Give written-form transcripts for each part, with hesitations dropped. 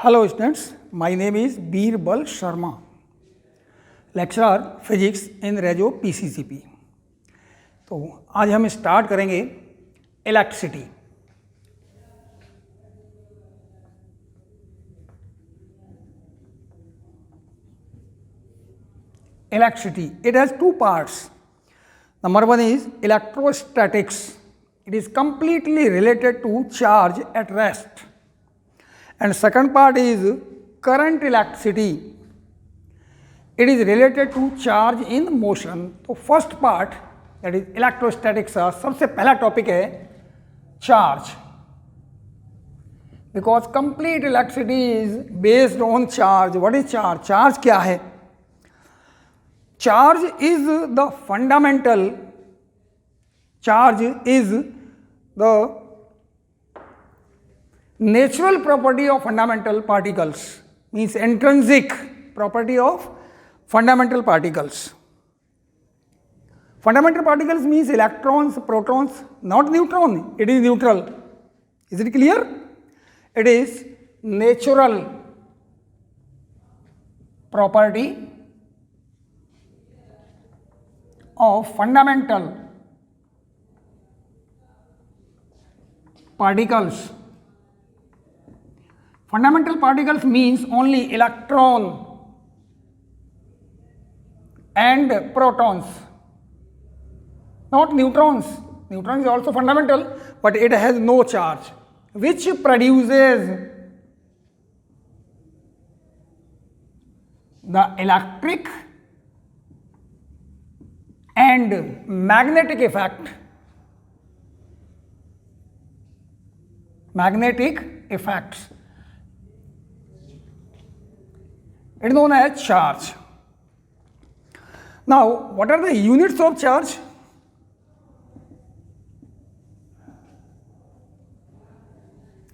Hello students, my name is Birbal Sharma, lecturer physics in Rejo PCCP। तो आज हम start करेंगे electricity. Electricity, it has two parts. Number one is electrostatics. It is completely related to charge at rest. And second part is current electricity. It is related to charge in motion. तो first part that is electrostatics का सबसे पहला topic है charge. Because complete electricity is based on charge. What is charge? Charge क्या है? Charge is the fundamental. Charge is the natural property of fundamental particles, means intrinsic property of fundamental particles. Fundamental particles means electrons, protons, not neutron, it is neutral. Is it clear? It is natural property of fundamental particles. Fundamental particles means only electron and protons, not neutrons. Neutron is also fundamental, but it has no charge, which produces the electric and magnetic effect. Magnetic effects. It is known as charge. Now, what are the units of charge?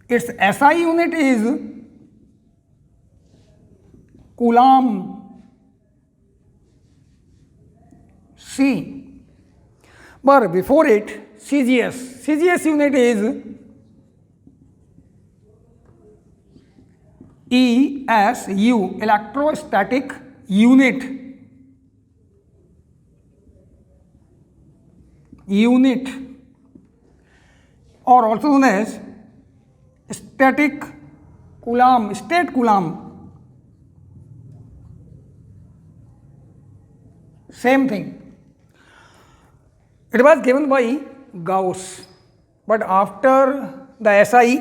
Its SI unit is Coulomb. C. But before it, CGS. CGS unit is ESU, electrostatic unit. Unit, or also known as static Coulomb, state Coulomb. Same thing. It was given by Gauss, but after the SI,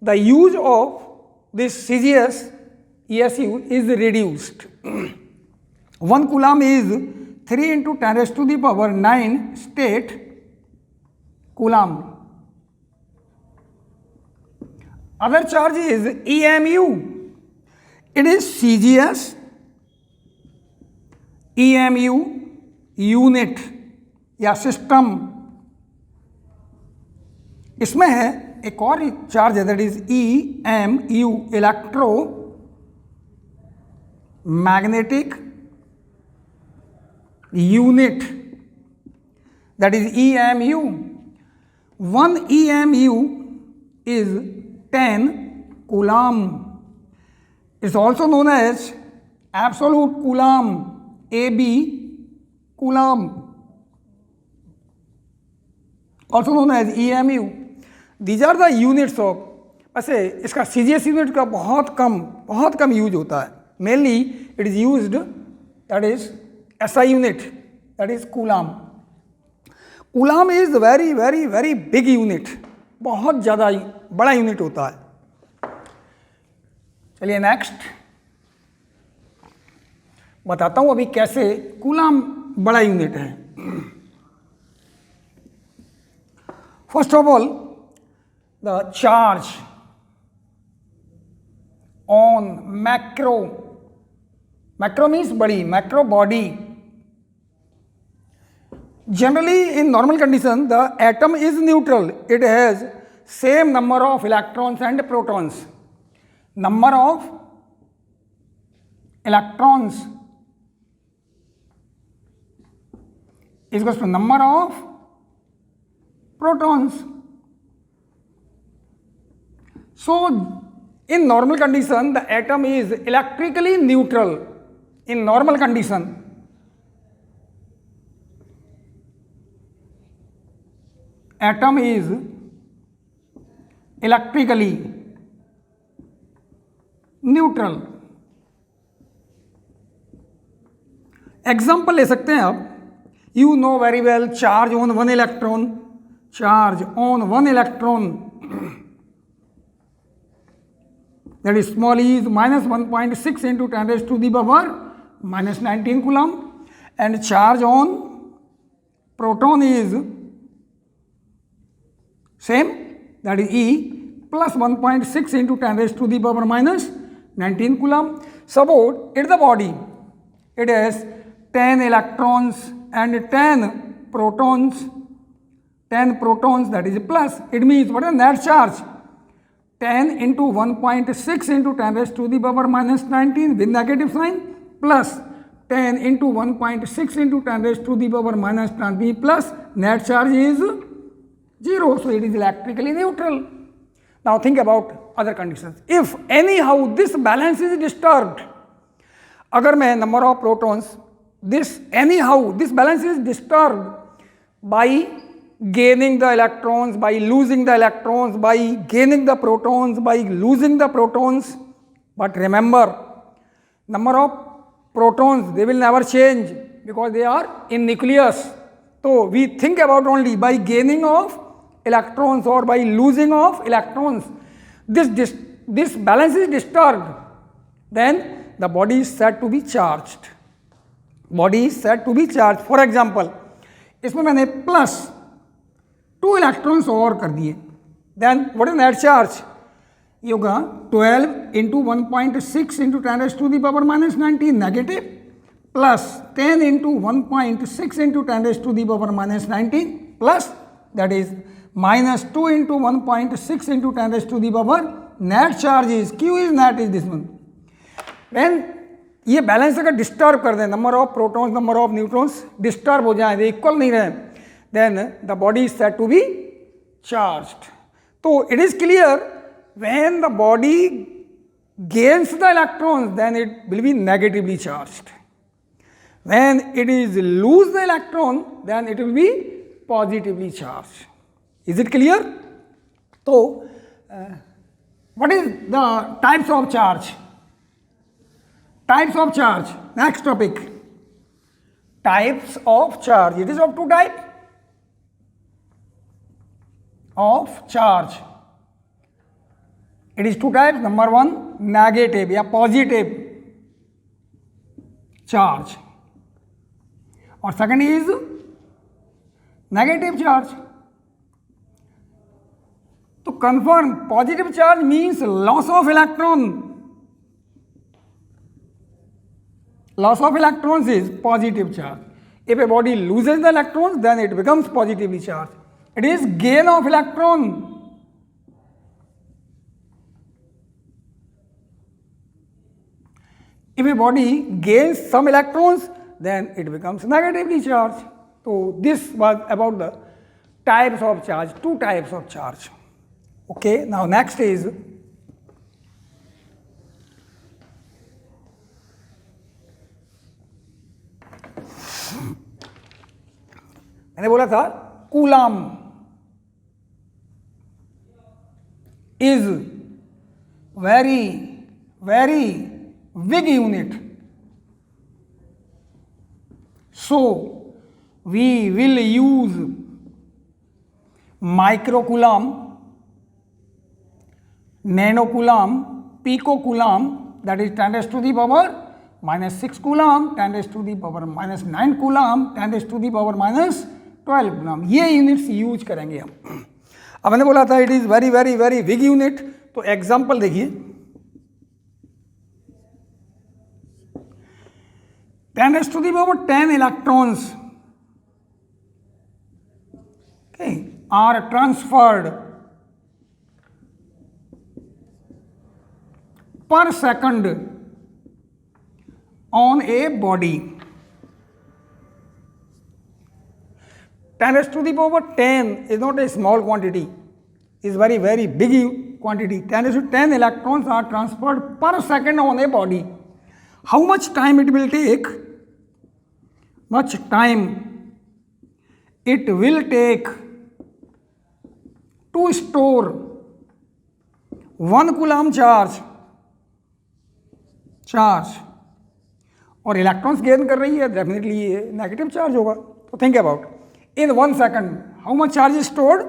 the use of this CGS ESU is reduced. 1 Coulomb is 3 into 10 raised to the power 9 state Coulomb. Other charge is EMU. It is CGS EMU unit या system. इसमें है एक और charge है, that is EMU, electro magnetic unit, that is EMU. 1 EMU is 10 Coulomb. It's also known as absolute Coulomb, AB Coulomb, also known as EMU. These are the units of. वैसे इसका CGS unit का बहुत कम use होता है. Mainly it is used, that is SI unit, that is Coulomb. Coulomb is very very very big unit, बहुत ज़्यादा बड़ा unit होता है. चलिए नेक्स्ट बताता हूँ अभी कैसे Coulomb बड़ा यूनिट है. First of all, the charge on macro means body, macro body. Generally in normal condition the atom is neutral. It has same number of electrons and protons. Number of electrons is equals to number of protons. So In normal condition, the atom is electrically neutral. In normal condition, atom is electrically neutral. Example ले सकते हैं आप. You know very well charge on one electron, charge on one electron, that is small e is minus 1.6 into 10 raised to the power minus 19 coulomb, and charge on proton is same, that is e plus 1.6 into 10 raised to the power minus 19 coulomb. Suppose it is the body, it has 10 electrons and 10 protons, 10 protons, that is plus. It means what is net charge? 10 into 1.6 into 10 raised to the power minus 19 with negative sign, plus 10 into 1.6 into 10 raised to the power minus 20 plus net charge is 0. So it is electrically neutral. Now think about other conditions. If anyhow this balance is disturbed, अगर मैं number of protons, this balance is disturbed by gaining the electrons, by losing the electrons, by gaining the protons, by losing the protons. But remember, number of protons, they will never change because they are in nucleus. So we think about only by gaining of electrons or by losing of electrons. This balance is disturbed. Then the body is said to be charged. Body is said to be charged. For example, इसमें मैंने plus 2 electrons और कर दिए. Then what is net charge? ये होगा 12 into 1.6 into 10 raised to the power minus 19 negative, plus 10 into 1.6 into 10 raised to the power minus 19 plus, that is minus 2 into 1.6 into 10 raised to the power net charge is Q is net is this one. When ये balance अगर disturb कर दें, number of protons number of neutrons disturb हो जाए, equal नहीं रहे, then the body is said to be charged. So it is clear, when the body gains the electrons, then it will be negatively charged. When it is lose the electron, then it will be positively charged. Is it clear? So what is the types of charge? Types of charge. Next topic. Types of charge. It is of two types of charge. It is two types. Number one, negative या positive charge, और second is negative charge. To confirm, positive charge means loss of electron. Loss of electrons is positive charge. If a body loses the electrons, then it becomes positively charged. It is gain of electron. If a body gains some electrons, then it becomes negatively charged. So this was about the types of charge, two types of charge. Okay, now next is मैंने बोला था coulomb is very big unit. So we will use microcoulomb, nanocoulomb, picocoulomb, that is 10 raised to the power minus 6 coulomb, 10 raised to the power minus 9 coulomb, 10 raised to the power minus 12 coulomb. ये units use करेंगे हम. अब मैंने बोला था it is very big unit. तो example देखिए, 10 raised to the power 10 electrons, okay, are transferred per second on a body. 10 raised to the power 10 is not a small quantity, is very big quantity. 10 electrons are transferred per second on a body. How much time it will take? Much time it will take to store 1 coulomb charge और electrons gain कर रही है, definitely ये negative charge होगा. तो think about, in 1 second how much charge is stored?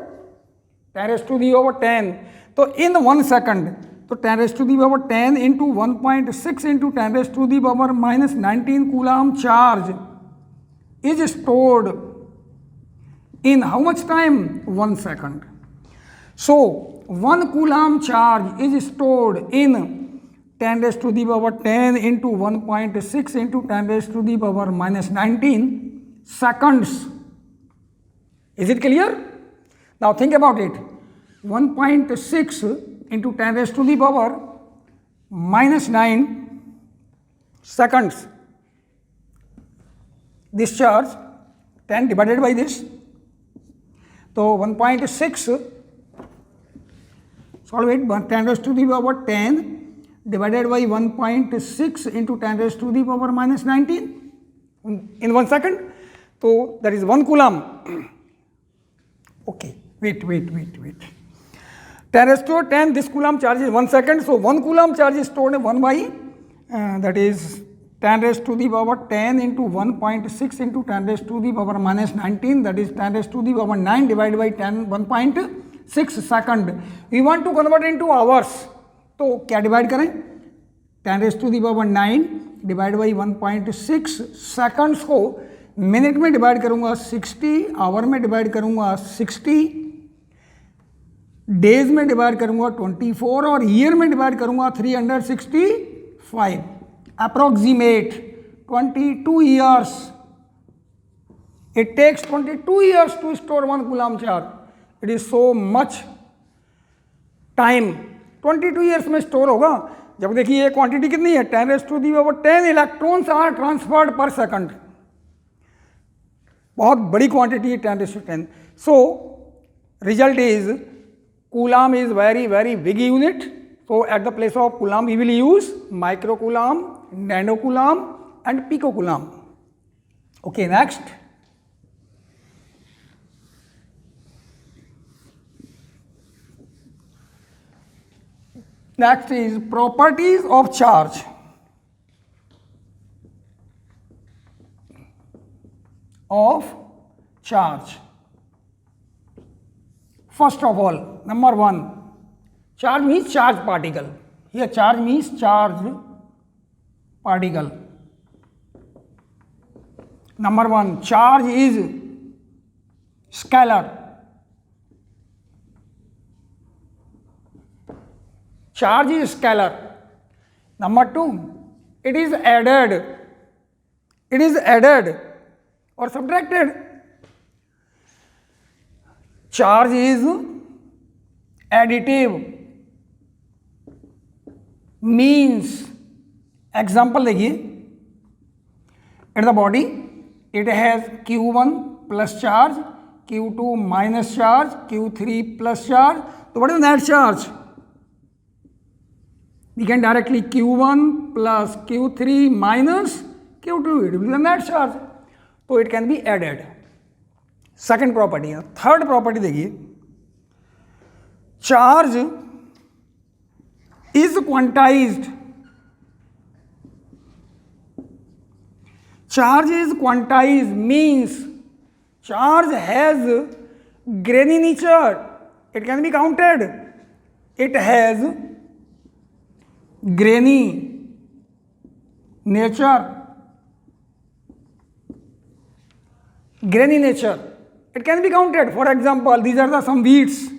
10⁻10. तो इन 1 second, तो 10⁻10 into 1.6 into 10⁻⁻19 coulomb charge is stored in how much time? 1 second. So 1 coulomb charge is stored in 10⁻10 into 1.6 into 10⁻⁻19 seconds. Is it clear? Now think about it. 1.6 into 10⁻⁻9 seconds. This charge 10 divided by this. So 1.6, solve it, 10⁻10 divided by 1.6 into 10⁻⁻19 in 1 second. So that is 1 coulomb. Okay, wait. 10⁻10, this coulomb charge is 1 second. So 1 coulomb charge is stored in 1 by that is 10⁻10 into 1.6 into 10⁻⁻19, that is 10⁻9 divided by 1.6 second. We want to convert into hours. तो क्या divide करें? 10⁻9 divide by 1.6 seconds को minute में divide करूंगा 60, our में divide करूंगा 60, days में divide करूंगा 24 और ईयर में डिवाइड करूंगा 365. Approximate 22 years. It takes 22 years to store 1 coulomb charge. It is so much time. 22 years में स्टोर होगा. जब देखिए ये क्वांटिटी कितनी है? 10⁻10 इलेक्ट्रॉन्स आर ट्रांसफर्ड पर सेकंड. बहुत बड़ी क्वांटिटी है 10⁻10. So result is coulomb is very big unit. So at the place of coulomb we will use micro coulomb, nano coulomb and pico coulomb. Okay, next. Next is properties of charge. First of all, number 1, charge means charge particle. Here charge means charged particle. Number 1, charge is scalar. Charge is scalar. Number 2, it is added. It is added or subtracted. Charge is additive. Means, example देखिए, at the body it has Q1 plus charge, Q2 minus charge, Q3 plus charge. So what is the net charge? We can directly Q1 plus Q3 minus Q2. It will be the net charge. So it can be added. Second property. Third property देखिए, charge is quantized. Charge is quantized means charge has grainy nature. It can be counted. It has grainy nature. Grainy nature. It can be counted. For example, these are the some wheats.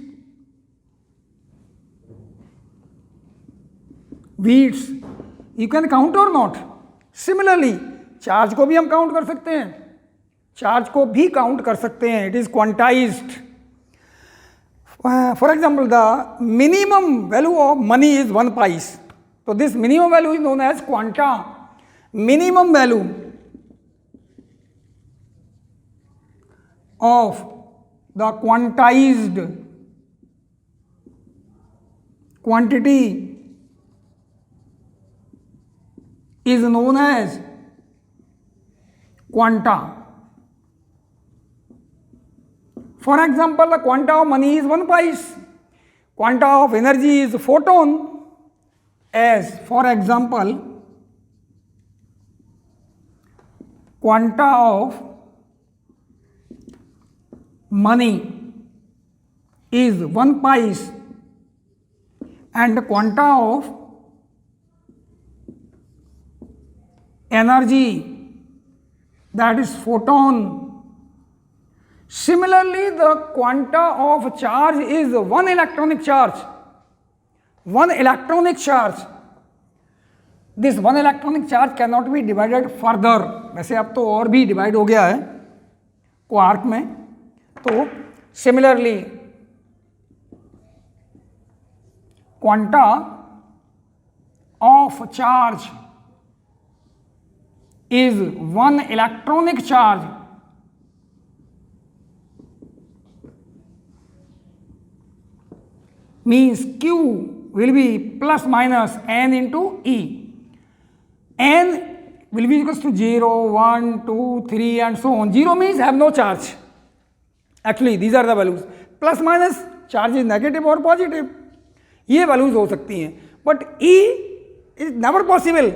Wheats. You can count or not? Similarly, charge को भी हम count कर सकते हैं. Charge को भी count कर सकते हैं. It is quantized. For example, the minimum value of money is 1 paise. तो this minimum value is known as quanta. Minimum value of the quantized quantity is known as quanta. For example, the quanta of money is 1 pice, quanta of energy is photon. As for example, quanta of money is 1 pice and quanta of energy, that is photon. Similarly, the quanta of charge is 1 electronic charge. 1 electronic charge. This 1 electronic charge cannot be divided further. वैसे अब तो और भी divide हो गया है quark में. तो similarly quanta of charge is 1 electronic charge. Means Q will be plus minus n into E. N will be equals to 0, 1, 2, 3 and so on. 0 means have no charge. Actually these are the values. Plus minus charge is negative or positive. ये values हो सकती हैं. But E is never possible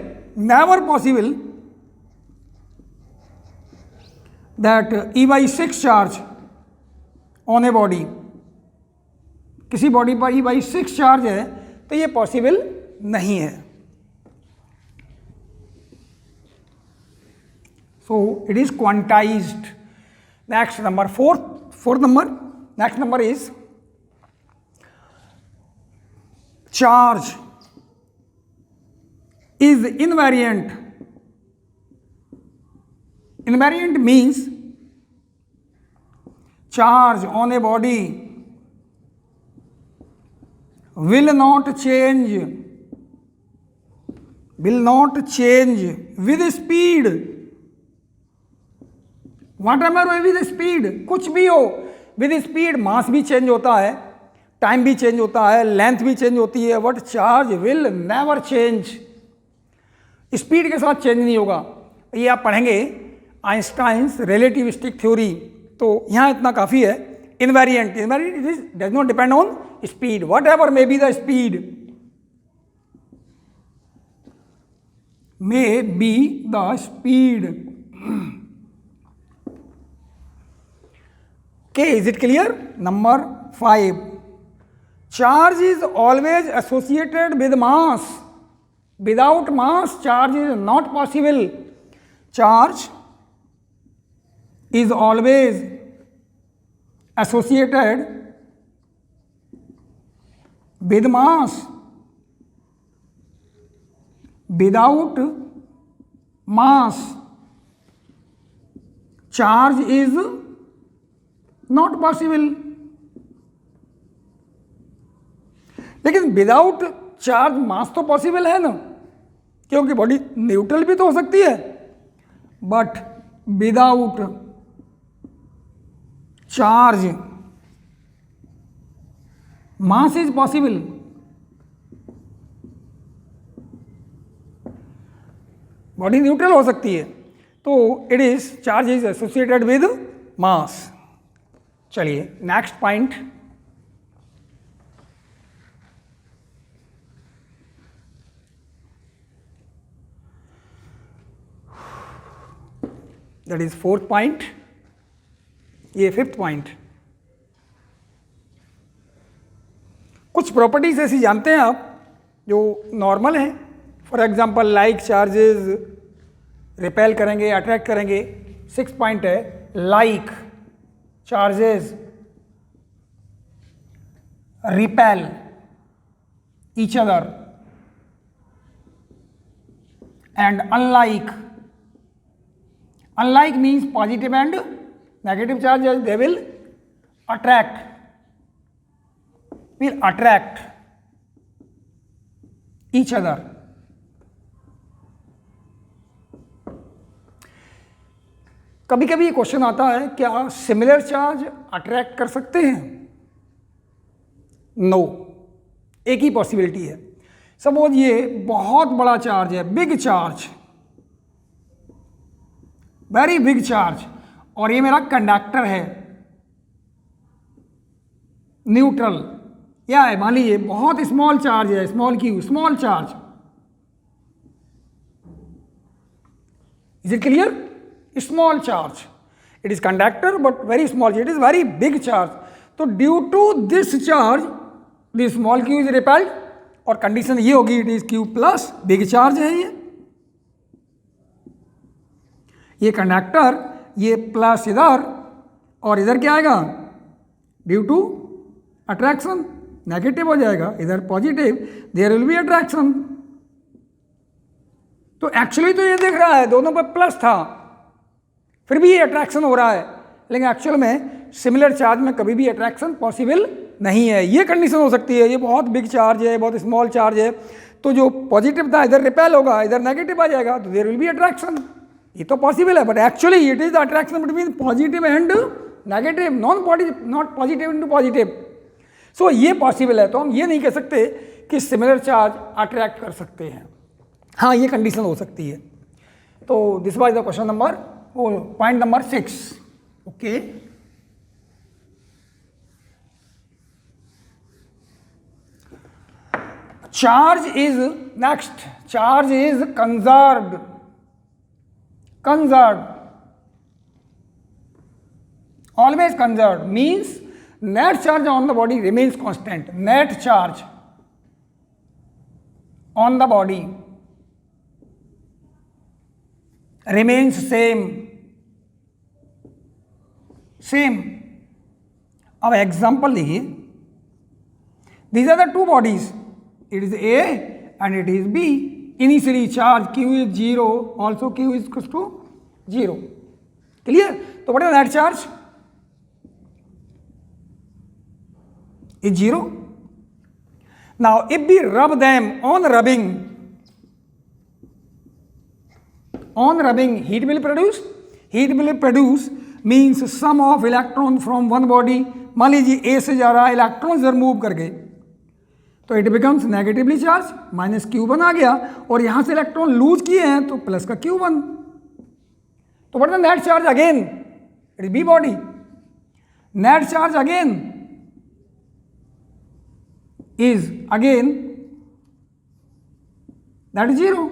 that E by 6 charge on a body. किसी body पर E by 6 charge है तो ये possible नहीं है. सो it is quantized. Next number fourth number, next number is charge is invariant. Invariant means charge on a body will not change with speed. Whatever may be the speed, कुछ भी हो, with speed मास भी change होता है, time भी change होता है, length भी चेंज होती है, but charge will never change. Speed के साथ चेंज नहीं होगा. ये आप पढ़ेंगे आइंस्टाइन्स रिलेटिविस्टिक थ्योरी, तो यहाँ इतना काफ़ी है. Invariant does not depend on speed, what ever may be the speed, may be the speed. Okay, is it clear? Number 5. Charge is always associated with mass. Without mass, charge is not possible. Charge is always associated with mass. Without mass, charge is not possible. लेकिन without charge मास तो possible है ना, क्योंकि body neutral भी तो हो सकती है. But without charge mass is possible. Body neutral हो सकती है, तो it is charge is associated with mass. चलिए next point, that is 4th point. ये 5th पॉइंट. कुछ प्रॉपर्टीज ऐसी जानते हैं आप जो नॉर्मल हैं. For example like charges repel करेंगे, अट्रैक्ट करेंगे. 6th पॉइंट है like charges repel each other, and unlike means positive and negative charges, they will attract each other. कभी कभी क्वेश्चन आता है, क्या सिमिलर चार्ज अट्रैक्ट कर सकते हैं? नो. एक ही पॉसिबिलिटी है। सपोज ये बहुत बड़ा चार्ज है, big charge, very big charge, और ये मेरा कंडक्टर है न्यूट्रल, या है मान लीजिए बहुत स्मॉल चार्ज है, small Q, small charge. Is it clear? Small charge, it is conductor but very small, it is very big charge. तो due to this charge this small Q is repelled, और condition ये होगी it is Q plus, big charge है ये conductor, ये plus इधर, और इधर क्या आएगा? ड्यू टू अट्रैक्शन नेगेटिव हो जाएगा, इधर positive, there will be attraction. तो एक्चुअली तो ये दिख रहा है दोनों पर प्लस था, फिर भी ये अट्रैक्शन हो रहा है, लेकिन एक्चुअल में सिमिलर चार्ज में कभी भी अट्रैक्शन पॉसिबल नहीं है। ये कंडीशन हो सकती है, ये बहुत बिग चार्ज है, बहुत स्मॉल चार्ज है, तो जो पॉजिटिव था इधर रिपेल होगा, इधर नेगेटिव आ जाएगा, तो देयर विल बी अट्रैक्शन। ये तो पॉसिबल है, but actually it is the attraction between positive and negative, not positive into positive. So ये पॉसिबल है, तो हम ये नहीं कह सकते कि सिमिलर चार्ज अट्रैक्ट कर सकते हैं। हाँ, ये कंडीशन हो सकती है। तो this was the question number, point number 6। Okay, charge is next, charge is conserved, always conserved means net charge on the body remains constant, net charge on the body remains same। अब example देखिए, these are the two bodies, it is A and it is B, initially charge Q is 0, also Q is equals to 0, clear? तो what is net charge? Is 0. Now if we rub them, on rubbing heat will produce, means sum of electron from one body। मान लीजिए A से जा रहा है, electrons इधर move करके, तो it becomes negatively charge, minus Q1 आ गया, और यहां से इलेक्ट्रॉन लूज किए हैं तो प्लस का Q1। तो what is net charge again? It is B body. Net charge again is again that is 0।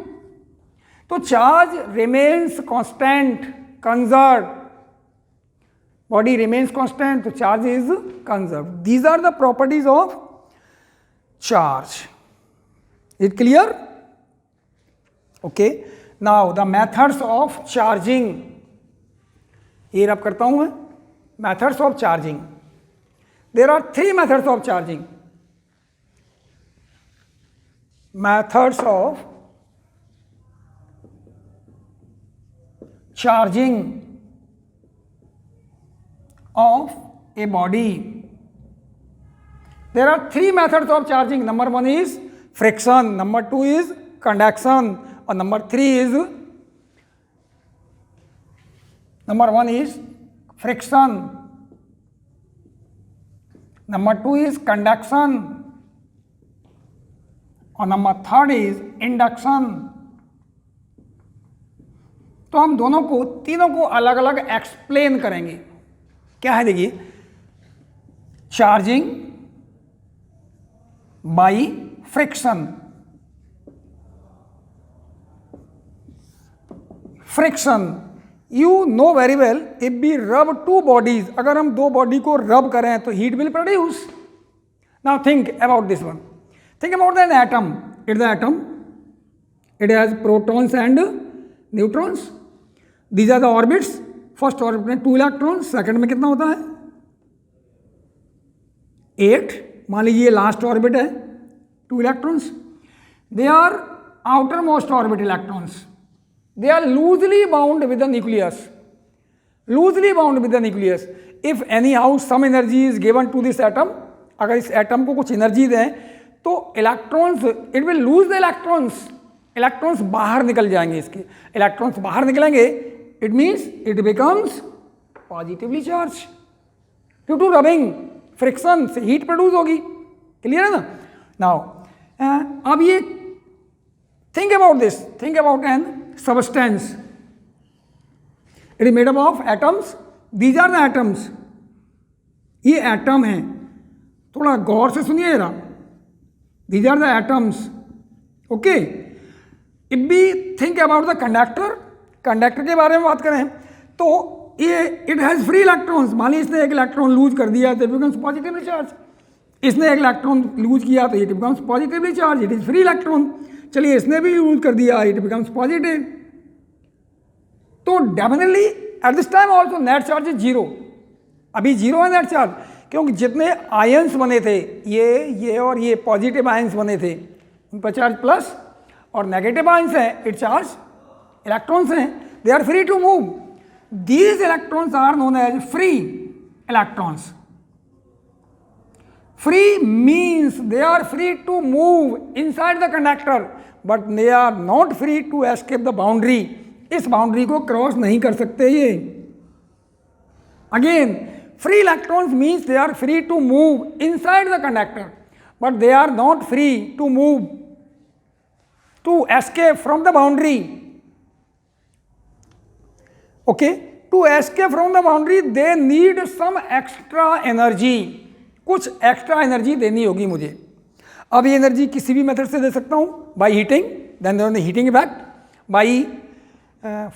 तो charge remains constant, conserved, body remains constant, तो charge is conserved। These are the properties of charge। Is it clear? Okay, now the methods of charging, ये रब करता हूं मैं, methods of charging। There are 3 methods of charging। Methods of charging of a body। There are 3 methods of charging। Number 1 is friction, number 2 is conduction, और number 3 is, number 1 is friction, number 2 is conduction, और number 3 is induction. तो हम दोनों को, तीनों को अलग अलग एक्सप्लेन करेंगे। क्या है देखिए, charging by friction, you know very well, if we rub 2 bodies, अगर हम 2 बॉडी को रब करें तो heat will produce. Now think about this one, think about an atom। It's the atom, it has protons and neutrons, these are the orbits। First orbit में 2 electrons, second में कितना होता है 8। मान लीजिए लास्ट ऑर्बिट है 2 electrons, they are outermost orbit electrons, they are loosely bound with the nucleus, if anyhow some energy is given to this atom, अगर इस एटम को कुछ एनर्जी दें तो electrons, it will lose the electrons बाहर निकल जाएंगे, इसके इलेक्ट्रॉन्स बाहर निकलेंगे, it means it becomes positively charge due to rubbing, friction से हीट प्रोड्यूस होगी। क्लियर है ना? नाउ अब ये think about this, think about an substance, it is made up of atoms, these are the atoms, ये atom है, थोड़ा गौर से सुनिए जरा, these are the atoms, okay. If we think about the conductor, conductor के बारे में बात करें तो ये इट हैज़ फ्री इलेक्ट्रॉन्स, मान लीजिए इसने एक इलेक्ट्रॉन लूज कर दिया तो इट बिकम्स पॉजिटिवली चार्ज, इसने एक इलेक्ट्रॉन लूज किया तो it becomes positively charge, it is free electron. चलिए इसने भी लूज कर दिया, इट बिकम्स पॉजिटिव, तो definitely at this time also net charge is zero, अभी जीरो है नेट चार्ज, क्योंकि जितने आयंस बने थे ये और ये पॉजिटिव आयंस बने थे, उन पर चार्ज प्लस, और नेगेटिव आयंस हैं इट चार्ज इलेक्ट्रॉन्स हैं, they are free to move, these electrons are known as free electrons. Free means they are free to move inside the conductor, but they are not free to escape the boundary. इस boundary को cross नहीं कर सकते ये। Again, free electrons means they are free to move inside the conductor, but they are not free to move, to escape from the boundary. Okay, to escape from the boundary, they need some extra energy. कुछ extra energy देनी होगी मुझे। अब ये energy किसी भी method से दे सकता हूँ, by heating, then heating effect, by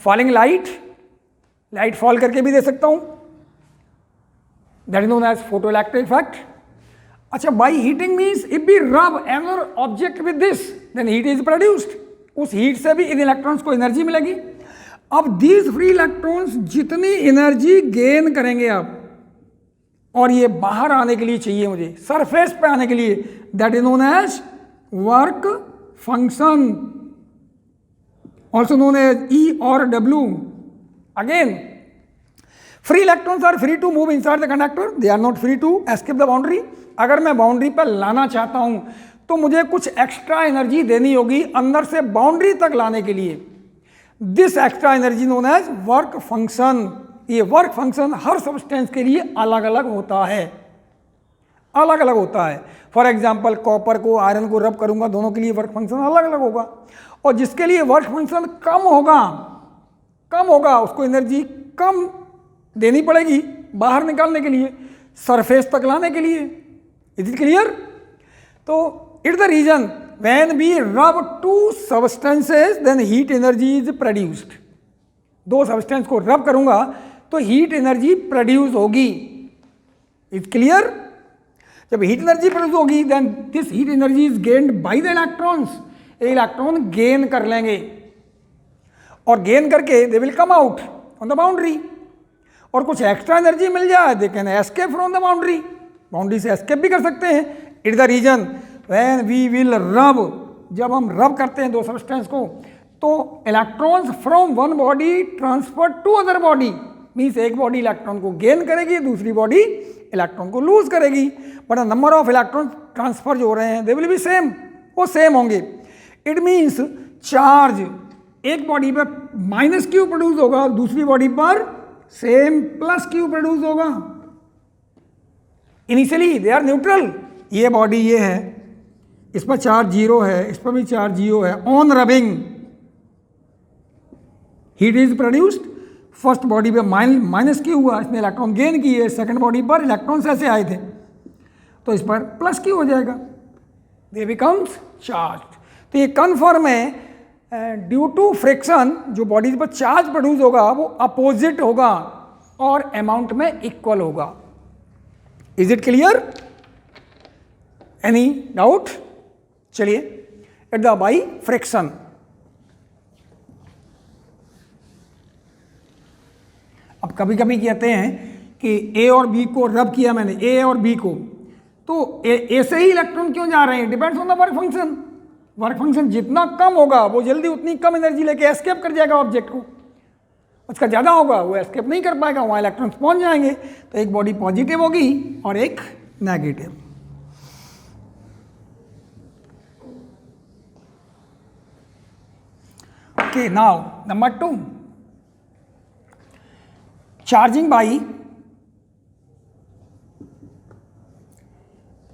falling light, light fall करके भी दे सकता हूँ, that is known as photo electric effect. अच्छा, by heating means if we rub another object with this then heat is produced, उस heat से भी इन इलेक्ट्रॉन्स को एनर्जी मिलेगी। अब दीज फ्री इलेक्ट्रॉन्स जितनी एनर्जी गेन करेंगे आप, और ये बाहर आने के लिए चाहिए मुझे, सरफेस पे आने के लिए, that is known as work function, also known as E और W. Again, free electrons are free to move inside the conductor, they are not free to escape the boundary. अगर मैं बाउंड्री पर लाना चाहता हूं तो मुझे कुछ एक्स्ट्रा एनर्जी देनी होगी अंदर से बाउंड्री तक लाने के लिए, this extra energy known as work function. ये वर्क फंक्शन हर सब्सटेंस के लिए अलग अलग होता है, अलग अलग होता है। फॉर एग्जांपल, कॉपर को आयरन को रब करूंगा, दोनों के लिए वर्क फंक्शन अलग अलग होगा, और जिसके लिए वर्क फंक्शन कम होगा उसको एनर्जी कम देनी पड़ेगी बाहर निकालने के लिए, सरफेस तक लाने के लिए। Is it clear? तो it the reason when we rub two substances then heat energy is produced. दो सब्सटेंस को रब करूंगा तो हीट एनर्जी प्रोड्यूस होगी। Is clear? जब हीट एनर्जी प्रोड्यूस होगी then this heat energy is gained by the electrons, electron gain कर लेंगे, और गेन करके they will come out on the boundary, और कुछ एक्स्ट्रा एनर्जी मिल जाए they can escape from the boundary, boundary से एस्केप भी कर सकते हैं। It the reason when we will rub, जब हम रब करते हैं दो सब्सटेंस को, तो electrons from one body transfer to other body, means एक बॉडी इलेक्ट्रॉन को गेन करेगी, दूसरी बॉडी इलेक्ट्रॉन को लूज करेगी, but number of electron transfer जो हो रहे हैं दे विल बी सेम, वो सेम होंगे। इट मीन्स चार्ज एक बॉडी पर माइनस क्यू प्रोड्यूस होगा, दूसरी बॉडी पर सेम प्लस क्यू प्रोड्यूस होगा। इनिशियली दे आर न्यूट्रल, ये बॉडी ये है, इस पर चार्ज जीरो है, इस पर भी चार्ज जीरो है। On rubbing heat is produced, first body पे माइनस क्यू हुआ, इसने इलेक्ट्रॉन गेन किए, सेकंड बॉडी पर इलेक्ट्रॉन्स ऐसे आए थे तो इस पर प्लस क्यू हो जाएगा, दे बिकम्स चार्ज। तो ये कन्फर्म है ड्यू टू फ्रिक्शन जो बॉडीज पर चार्ज प्रोड्यूस होगा वो अपोजिट होगा और अमाउंट में इक्वल होगा। Is it clear? Any doubt? चलिए, एट द बाई फ्रिक्शन, अब कभी कभी कहते हैं कि ए और बी को रब किया मैंने, ए और बी को, तो ए से ही इलेक्ट्रॉन क्यों जा रहे हैं? Depends on the work function. Work function जितना कम होगा वो जल्दी उतनी कम एनर्जी लेके एस्केप कर जाएगा ऑब्जेक्ट को, उसका ज़्यादा होगा वो एस्केप नहीं कर पाएगा, वहाँ इलेक्ट्रॉन्स पहुँच जाएंगे। तो एक बॉडी पॉजिटिव होगी और एक negative. Okay, now number 2, charging by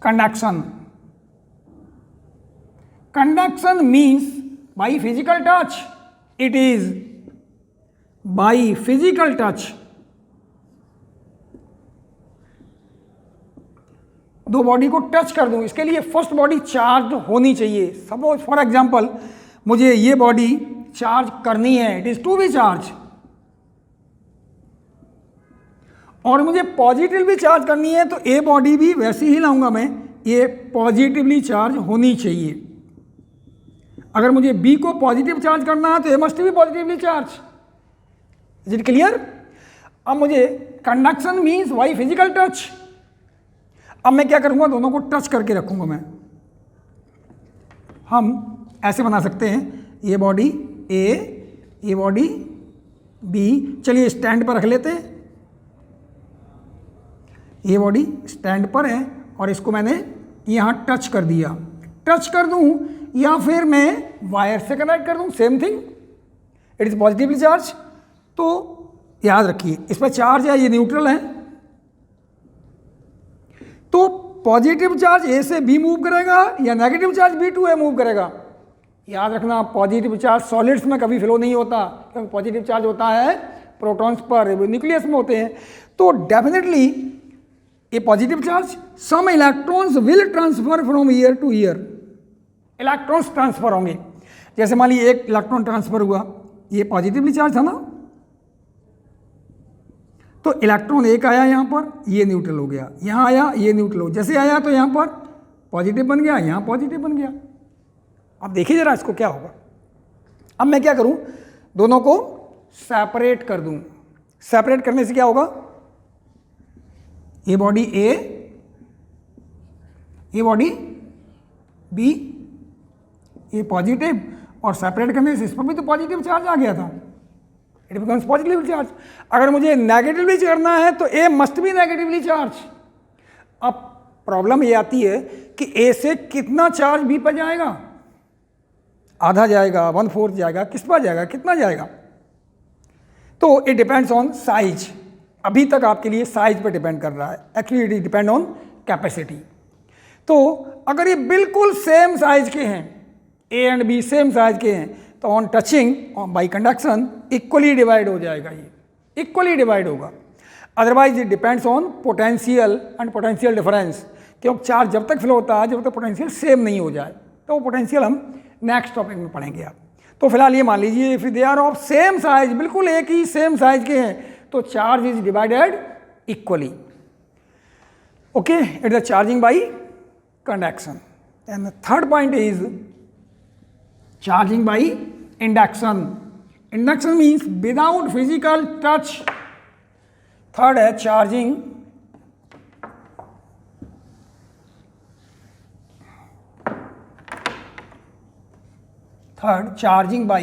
conduction. Conduction means by physical touch, it is by physical touch. दो बॉडी को टच कर दूं, इसके लिए फर्स्ट बॉडी चार्ज होनी चाहिए। सपोज फॉर एग्जांपल मुझे ये बॉडी चार्ज करनी है, it is to be charge, और मुझे पॉजिटिवली चार्ज करनी है, तो ए बॉडी भी वैसी ही लाऊंगा मैं, ये पॉजिटिवली चार्ज होनी चाहिए। अगर मुझे बी को पॉजिटिव चार्ज करना है तो A must be positively charge. Is it clear? अब मुझे conduction means by physical touch. अब मैं क्या करूंगा, दोनों को टच करके रखूंगा मैं। हम ऐसे बना सकते हैं, ये बॉडी ए, ये बॉडी बी। चलिए स्टैंड पर रख लेते हैं, ये बॉडी स्टैंड पर है और इसको मैंने यहाँ टच कर दिया। टच कर दूं या फिर मैं वायर से कनेक्ट कर दूं, same thing, it is positively charge. तो याद रखिए इस पर चार्ज है, ये न्यूट्रल है, तो पॉजिटिव चार्ज ए से बी मूव करेगा या negative charge B to A move करेगा। याद रखना पॉजिटिव चार्ज सॉलिड्स में कभी फ्लो नहीं होता, क्योंकि पॉजिटिव चार्ज होता है प्रोटॉन्स पर, न्यूक्लियस में होते हैं। तो definitely a positive charge, some electrons will transfer from year to year, electrons transfer होंगे। जैसे मान लीजिए एक इलेक्ट्रॉन ट्रांसफर हुआ, ये पॉजिटिवली चार्ज था ना, तो इलेक्ट्रॉन एक आया यहाँ पर, ये न्यूट्रल हो गया, यहाँ आया ये न्यूट्रल हो, जैसे आया तो यहाँ पर पॉजिटिव बन गया, यहाँ पॉजिटिव बन गया। अब देखिए जरा इसको क्या होगा। अब मैं क्या करूँ, दोनों को सेपरेट कर दूँ। सेपरेट करने से क्या होगा, ये बॉडी ए, ये बॉडी बी, ये पॉजिटिव, और सेपरेट करने से इस पर भी तो पॉजिटिव चार्ज आ गया था, इट बिकम्स पॉजिटिव चार्ज। अगर मुझे नेगेटिवली करना है तो A must B negatively charge. अब प्रॉब्लम ये आती है कि ए से कितना चार्ज बी पर जाएगा, आधा जाएगा, 1/4 जाएगा, किस पर जाएगा, कितना जाएगा। तो इट डिपेंड्स ऑन साइज। अभी तक आपके लिए साइज पर डिपेंड कर रहा है, actually it depend on capacity. तो अगर ये बिल्कुल सेम साइज के हैं, A and B same size के हैं, तो on touching by conduction equally divide हो जाएगा, ये इक्वली डिवाइड होगा। Otherwise it depends on potential and potential difference, क्योंकि चार्ज जब तक फ्लो होता है जब तक पोटेंशियल सेम नहीं हो जाए, तो वो पोटेंशियल हम नेक्स्ट टॉपिक में पढ़ेंगे आप। तो फिलहाल ये मान लीजिए if they are of same size, बिल्कुल एक ही सेम साइज के हैं, तो charge is divided equally. Okay, it is charging by conduction. And third point is charging by induction. Induction means without physical touch. Third है charging by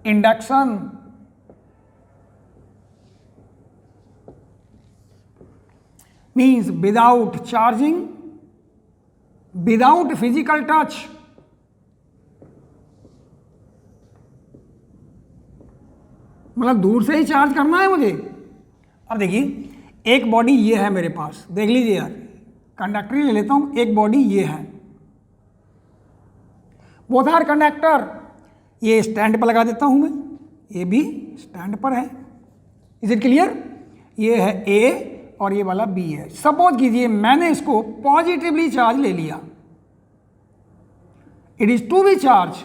induction. Means without charging, without physical touch. मतलब दूर से ही charge करना है मुझे। अब देखिए एक बॉडी ये है मेरे पास, देख लीजिए यार, कंडक्टर ले लेता हूं, एक बॉडी ये है, बोथ आर कंडक्टर। ये स्टैंड पर लगा देता हूं मैं, ये भी स्टैंड पर है। Is it clear? ये है ए और ये वाला बी है। सपोज कीजिए मैंने इसको पॉजिटिवली चार्ज ले लिया, it is to be charge.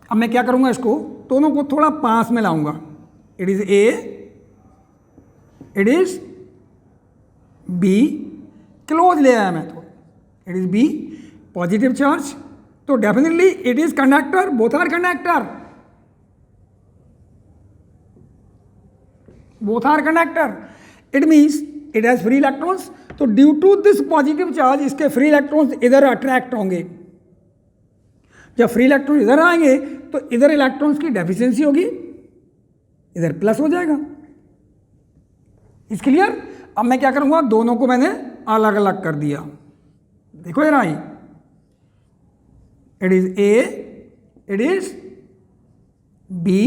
अब मैं क्या करूंगा, इसको दोनों को थोड़ा पास में लाऊंगा, it is A, it is B, close ले आया मैं तो, it is B, positive charge, तो definitely it is conductor, both are conductor, both are conductor. It means it has free electrons. तो due to this positive charge इसके free electrons इधर attract होंगे। जब फ्री इलेक्ट्रॉन इधर आएंगे तो इधर इलेक्ट्रॉन्स की डेफिशिएंसी होगी, इधर प्लस हो जाएगा। इस क्लियर? अब मैं क्या करूंगा, दोनों को मैंने अलग अलग कर दिया। देखो ये राई, it is A, it is B,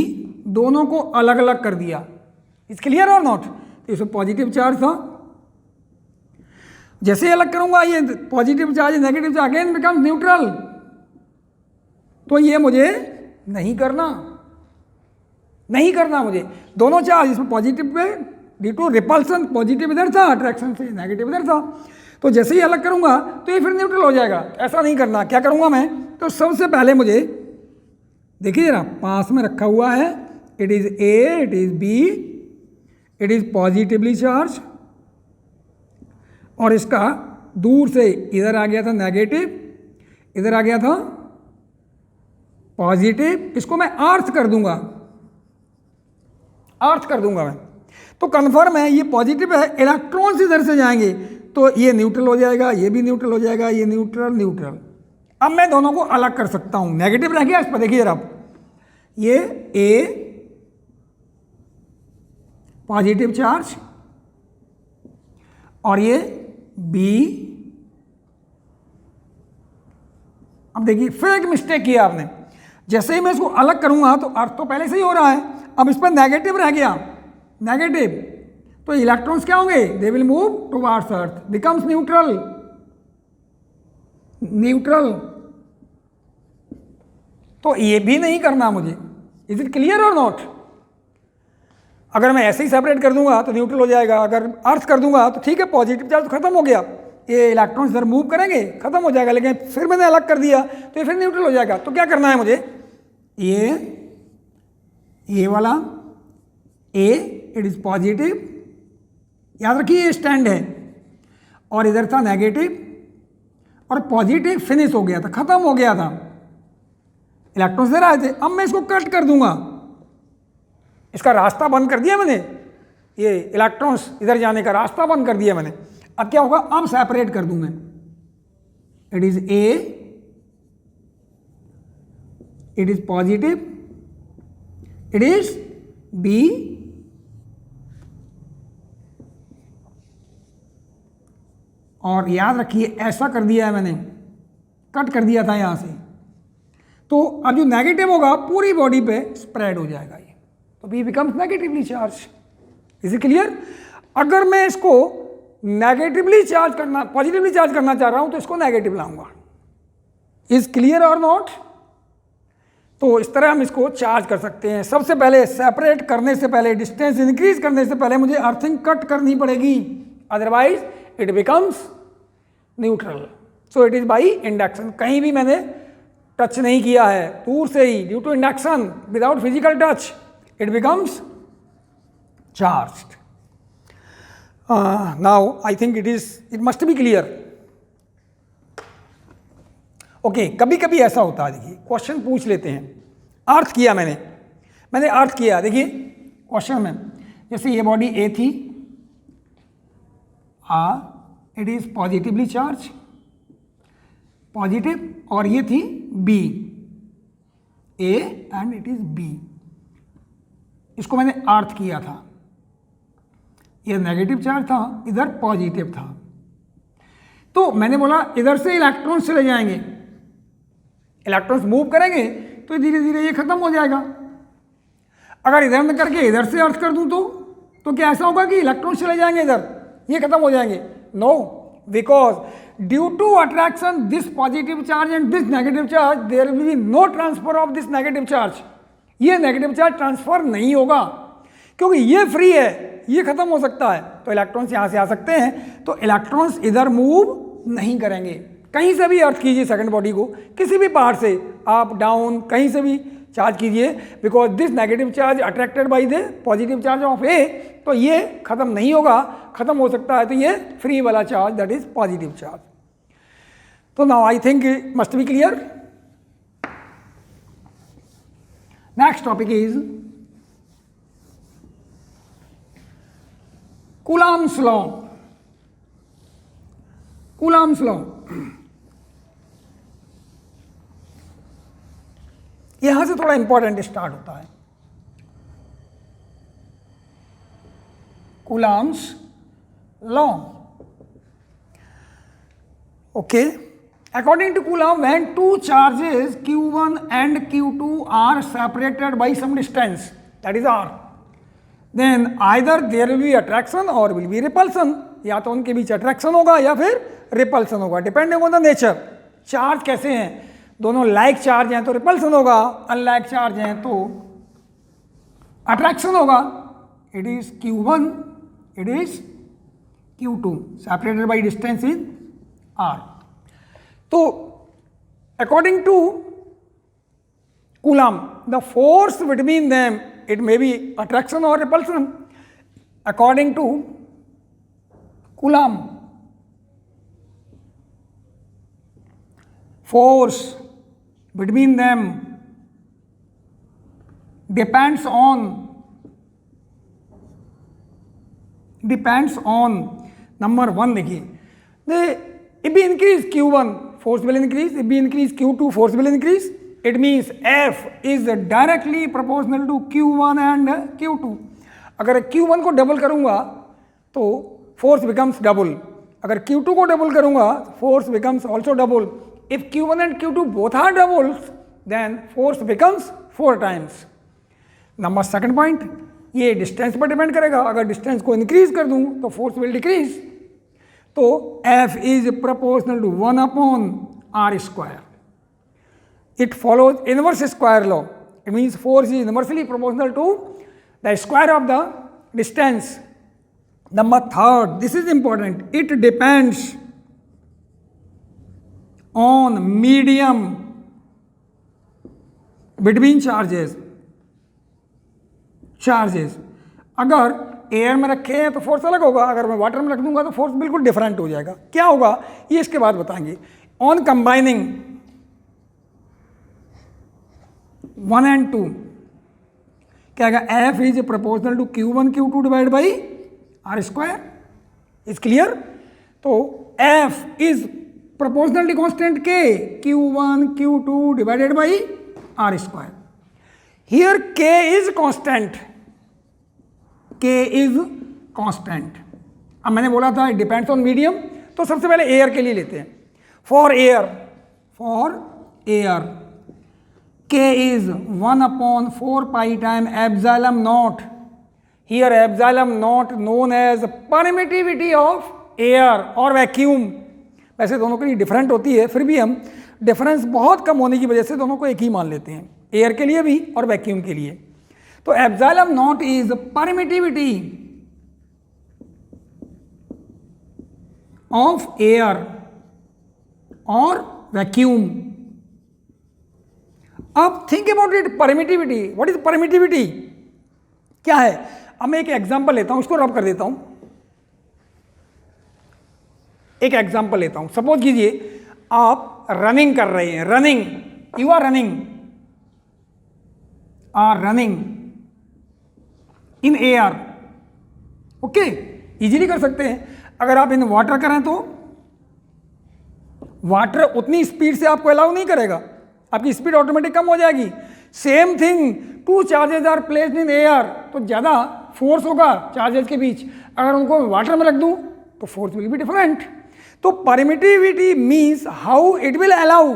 दोनों को अलग अलग कर दिया। इज क्लियर और नॉट? तो इसमें पॉजिटिव चार्ज था, जैसे ही अलग करूंगा ये positive charge negative charge again becomes neutral. तो ये मुझे नहीं करना मुझे। दोनों चार्ज इसमें positive pay due to repulsion positive इधर था, अट्रैक्शन से नेगेटिव इधर था। तो जैसे ही अलग करूंगा तो ये फिर न्यूट्रल हो जाएगा। ऐसा नहीं करना। क्या करूंगा मैं? तो सबसे पहले मुझे देखिए जरा पास में रखा हुआ है, it is A, it is B, it is positively charge, और इसका दूर से इधर आ गया था नेगेटिव, इधर आ गया था पॉजिटिव। इसको मैं अर्थ कर दूंगा मैं। तो कन्फर्म है ये पॉजिटिव है, इलेक्ट्रॉन्स इधर से जाएंगे तो ये न्यूट्रल हो जाएगा, ये भी न्यूट्रल हो जाएगा, ये न्यूट्रल। अब मैं दोनों को अलग कर सकता हूं। नेगेटिव रह गया इस पर, देखिए जरा, ये ए पॉजिटिव चार्ज और ये बी। अब देखिए फिर एक मिस्टेक किया आपने। जैसे ही मैं इसको अलग करूंगा तो अर्थ तो पहले से ही हो रहा है, अब इस पर नेगेटिव रह गया, नेगेटिव, तो इलेक्ट्रॉन्स क्या होंगे? They will move towards earth, becomes neutral. तो ये भी नहीं करना मुझे। इज इट क्लियर और नॉट? अगर मैं ऐसे ही सेपरेट कर दूंगा तो न्यूट्रल हो जाएगा, अगर अर्थ कर दूंगा तो ठीक है, पॉजिटिव चार्ज तो खत्म हो गया, ये इलेक्ट्रॉन्स इधर मूव करेंगे, खत्म हो जाएगा। लेकिन फिर मैंने अलग कर दिया तो ये फिर न्यूट्रल हो जाएगा। तो क्या करना है मुझे? ये वाला ए, इट इज पॉजिटिव, याद रखिए ये स्टैंड है, और इधर था नेगेटिव, और पॉजिटिव फिनिश हो गया था, खत्म हो गया था, इलेक्ट्रॉन्स इधर आए थे। अब मैं इसको कट कर दूंगा, इसका रास्ता बंद कर दिया मैंने, ये इलेक्ट्रॉन्स इधर जाने का रास्ता बंद कर दिया मैंने। अब क्या होगा? अब सेपरेट कर दूं मैं, it is A, it is positive, it is B, और याद रखिए ऐसा कर दिया है मैंने, कट कर दिया था यहां से। तो अब जो नेगेटिव होगा पूरी बॉडी पे स्प्रेड हो जाएगा ये, तो B becomes negatively charge. Is it clear? अगर मैं इसको नेगेटिवली चार्ज करना, पॉजिटिवली चार्ज करना चाह रहा हूं तो इसको नेगेटिव लाऊंगा। इज क्लियर और नॉट? तो इस तरह हम इसको चार्ज कर सकते हैं। सबसे पहले सेपरेट करने से पहले, डिस्टेंस इंक्रीज करने से पहले मुझे अर्थिंग कट करनी पड़ेगी, otherwise it becomes neutral. So it is by induction. कहीं भी मैंने टच नहीं किया है, दूर से ही, due to induction, without physical touch, it becomes charged. Now I think it must be clear. Okay, कभी कभी ऐसा होता है, देखिए क्वेश्चन पूछ लेते हैं, अर्थ किया मैंने अर्थ किया। देखिए क्वेश्चन में जैसे ये बॉडी ए थी, it is positively charge, positive, और ये थी B, A and it is B. इसको मैंने अर्थ किया था, ये नेगेटिव चार्ज था, इधर पॉजिटिव था। तो मैंने बोला इधर से इलेक्ट्रॉन्स चले जाएंगे, इलेक्ट्रॉन्स मूव करेंगे तो धीरे धीरे ये खत्म हो जाएगा। अगर इधर में करके इधर से अर्थ कर दूं तो क्या ऐसा होगा कि इलेक्ट्रॉन्स चले जाएंगे इधर, ये खत्म हो जाएंगे? No, because due to attraction this positive charge and this negative charge, there will be no transfer of this negative charge. ये नेगेटिव चार्ज ट्रांसफर नहीं होगा क्योंकि ये फ्री है, ये खत्म हो सकता है, तो इलेक्ट्रॉन्स यहां से आ सकते हैं, तो इलेक्ट्रॉन्स इधर मूव नहीं करेंगे। कहीं से भी अर्थ कीजिए सेकंड बॉडी को, किसी भी पार्ट से, अप डाउन कहीं से भी चार्ज कीजिए, because this negative charge attracted by the positive charge of A, तो ये खत्म नहीं होगा, खत्म हो सकता है तो ये फ्री वाला charge, that is positive charge. तो now I think it must be clear. Next topic is Coulomb's law. Coulomb's law यहां से थोड़ा इंपॉर्टेंट स्टार्ट होता है। Coulomb's law, okay. According to Coulomb, when two charges Q1 and Q2 are separated by some distance, that is R, then either there will be attraction or will be repulsion. या तो उनके बीच attraction होगा या फिर repulsion होगा, depending on the nature. Charge कैसे हैं, दोनों लाइक चार्ज हैं तो रिपल्सन होगा, अनलाइक चार्ज हैं तो अट्रैक्शन होगा। It is Q1, it is Q2, separated by distance in R। तो according to Coulomb, the force between them, it may be attraction or repulsion. According to Coulomb, force between them depends on number one, देखिए, if we increase Q1, force will increase, if we increase Q2, force will increase. It means F is directly proportional to Q1 and Q2. अगर Q1 को double करूंगा तो force becomes double, अगर Q2 को double करूंगा force becomes also double. If Q1 and Q2 both are doubles then force becomes 4 times. Number second point, ये distance पर depend करेगा, अगर डिस्टेंस को इंक्रीज कर दूं तो फोर्स विल डिक्रीज। तो F is proportional to 1/r²। It follows inverse square law. It means force is inversely proportional to the square of the distance. Number third, this is important, it depends on medium between charges. अगर air में रखे हैं तो force अलग होगा, अगर मैं water में रख दूंगा तो फोर्स बिल्कुल डिफरेंट हो जाएगा। क्या होगा ये इसके बाद बताएंगे। ऑन कंबाइनिंग 1 and 2 क्या आएगा, F is proportional to Q1 Q2 divide by R²। Is clear. तो F is proportional to constant K, Q1 Q2 divided by R²। Here K is constant, अब मैंने बोला था डिपेंड्स ऑन मीडियम, तो सबसे पहले एयर के लिए लेते हैं। For air K is 1/4 pi time epsilon naught. Here epsilon naught known as permittivity of air और vacuum। वैसे दोनों के लिए डिफरेंट होती है, फिर भी हम डिफरेंस बहुत कम होने की वजह से दोनों को एक ही मान लेते हैं, एयर के लिए भी और वैक्यूम के लिए। तो epsilon naught is permittivity of air और वैक्यूम। अब think about it, permittivity, what is permittivity, क्या है। अब मैं एक एग्जांपल लेता हूं, इसको रब कर देता हूं। एक एग्जांपल लेता हूं, सपोज कीजिए आप रनिंग कर रहे हैं, you are running in air. Okay, easily कर सकते हैं। अगर आप इन वाटर करें तो वाटर उतनी स्पीड से आपको अलाउ नहीं करेगा, आपकी स्पीड ऑटोमेटिक कम हो जाएगी। Same thing, 2 charges are placed in air, तो ज़्यादा फोर्स होगा चार्जेस के बीच। अगर उनको वाटर में रख दूं तो फोर्स विल बी डिफरेंट। तो permittivity means how it will allow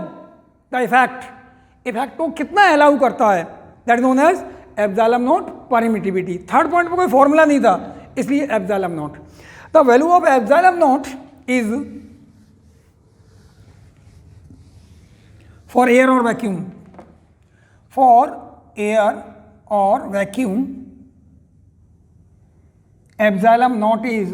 the effect को कितना अलाउ करता है, that is known as epsilon naught permittivity. Third point पर कोई फॉर्मूला नहीं था, इसलिए epsilon naught. The value of epsilon naught is for air or vacuum, epsilon naught is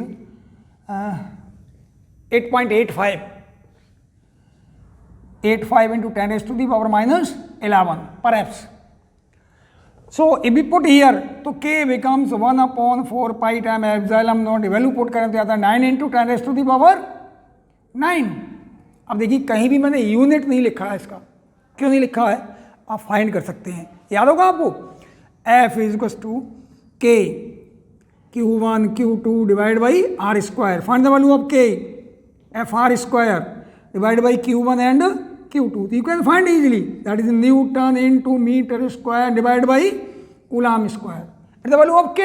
8.85 into 10 raised to the power minus 11 perhaps. So if we put here, तो K becomes 1/4 pi time epsilon naught, value put करें तो आता है 9 into 10 raised to the power 9। अब देखिए कहीं भी मैंने यूनिट नहीं लिखा है, इसका क्यों नहीं लिखा है आप फाइंड कर सकते हैं, याद होगा आपको। F is equal to K Q1 Q2 divide by R²। Find the value of K, FR² divide by Q1 and Q2। You can find easily, that is newton into metre square divide by coulomb square. It the value of K।